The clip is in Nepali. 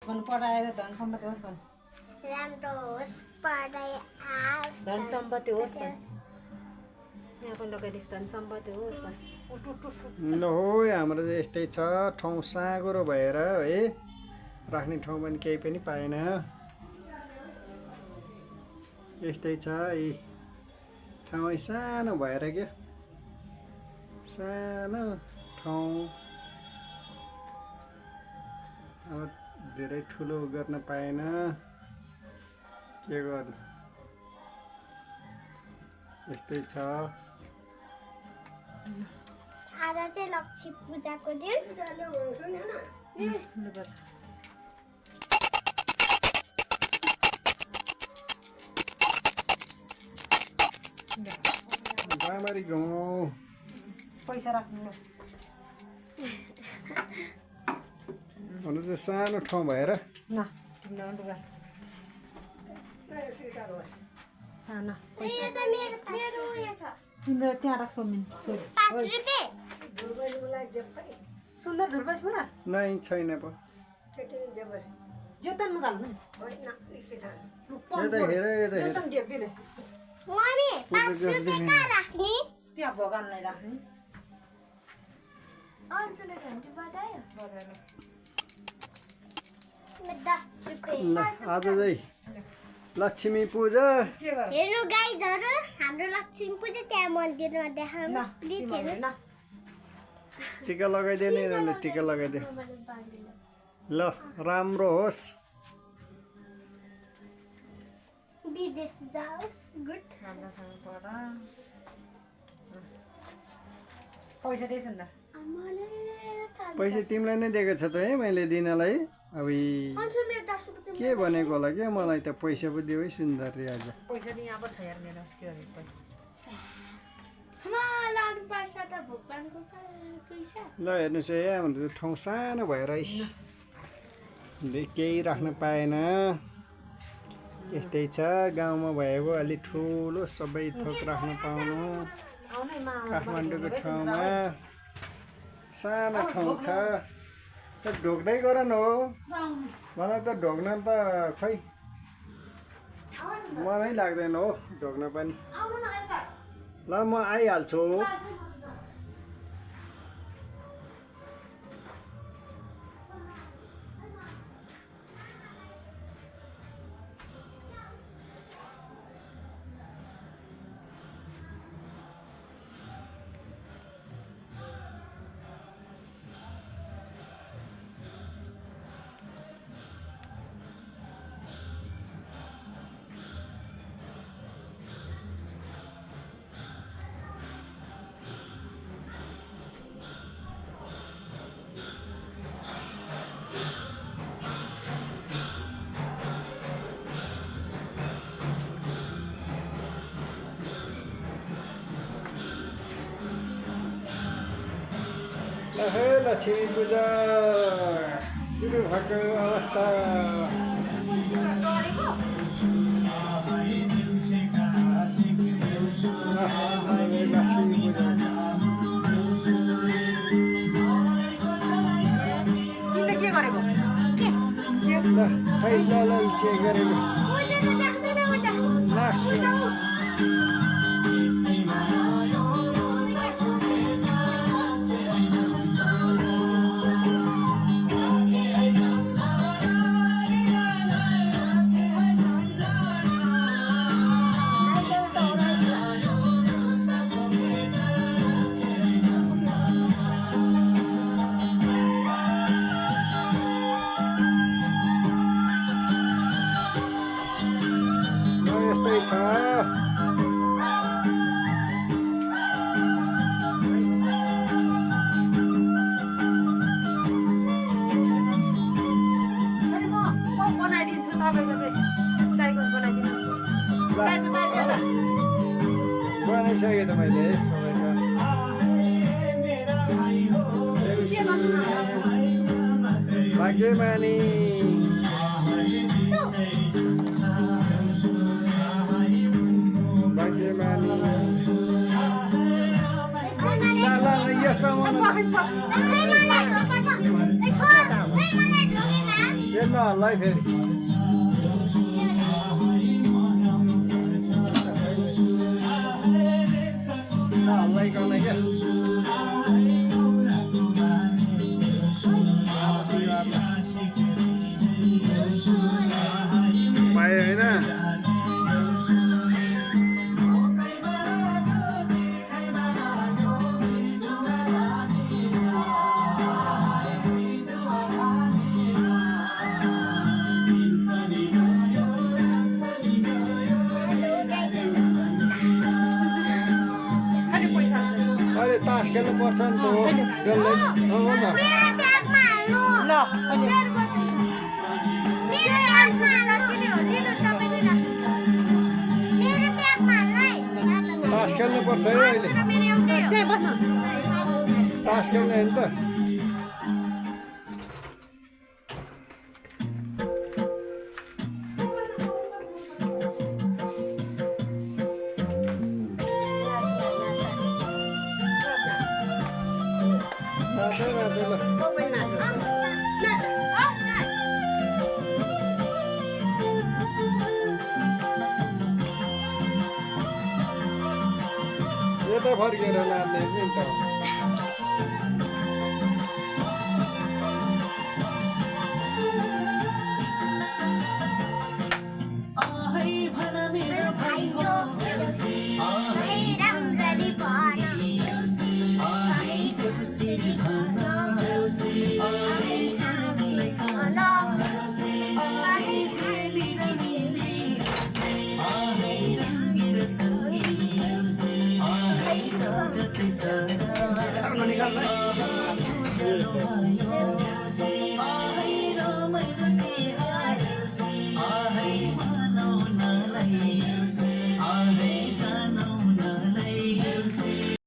मन पढाएर धन सम्पत्ति होस् भन राम्रो होस् पढाइ आओस् धन सम्पत्ति होस् भन यहाँको लगाइदिएको धन सम्पत्ति होस् भन उठ उठ उठ ल हो हाम्रो चाहिँ यस्तै छ ठाउँ साँगुरो भएर है राख्ने ठाउँ पनि केही पनि पाएन यस्तै छ यी ठाउँ सानो भएर क्या सानो ठाउँ अब धेरै ठुलो गर्न पाएन के गर्नु यस्तै छ आज चाहिँ लक्ष्मी पूजाको दिन राम्ररी गाउँ पैसा राख्नु हुनु चाहिँ सानो ठाउँ भएर न तिमीलाई लुगा न यो त मेरो उयो छ तिम्रो त्यहाँ राख सोमिन 5 रुपैयाँ सुन्दर धुर्बस बुढा नै छैन पो जोतन मत हाल्नु यता हेर यता हेर जोतन ढेपीले मम्मी 5 रुपैयाँ कहाँ राख्ने त्यहाँ भगवानलाई राख्ने अन्सुले घन्टी बजायो बजाएर 10 रुपैयाँ ल आज चाहिँ लक्ष्मी पूजा के गर हेर्नु गाइजहरु हाम्रो लक्ष्मी पूजा त्यहाँ मन्दिरमा देखाउनुस् प्लिज हेर्नुस् टिका लगाइदिए नि यिनीहरूले टिका लगाइदिए ल राम्रो होस् विदेश जाओस् गुड राम्रोसँग पढ पैसा दिएछ नि त पैसा तिमीलाई नै दिएको छ त है मैले दिनलाई अब के भनेको होला क्या मलाई त पैसा पो दियो है सुन्दरी आज पैसा त यहाँ पो छ यार मेरो के गर्ने पैसा ल हेर्नुहोस् है हाम्रो ठाउँ सानो भएर केही राख्न पाएन यस्तै छ गाउँमा भएको अलि ठुलो सबै थोक राख्न पाउनु आउनै मा काठमाडौँको ठाउँमा सानो ठाउँ छ त ढोक्दै गर न हो मलाई त ढोक्न त खै मनै लाग्दैन हो ढोक्न पनि ल म आइहाल्छु हे लक्ष्मी पूजा सुरु भएको अवस्था लक्ष्मी पूजा तिमीले के गरेको ल खै ल चेक गरेको लास्ट यस्तै छ बनाइदिन्छु तपाईँको चाहिँ टाइको बनाइदिनु बनाइसकेँ त मैले सबैको भाग्यमानी भाग्यमानी यो सामान खेल्न हल्ला है फेरि हल्लाइकन क्या पायो होइन अहिले तास खेल्नु पर्छ नि त हो मेरो ब्यागमा हाल्नु ल अनि मेरो ब्यागमा हाल्नु तास खेल्नु पर्छ है अहिले त्यही बस्न तास खेल्ने होइन त नाचै नाचै ल यता फर्केर नाच्ने नि त Ahai, mano, nalai.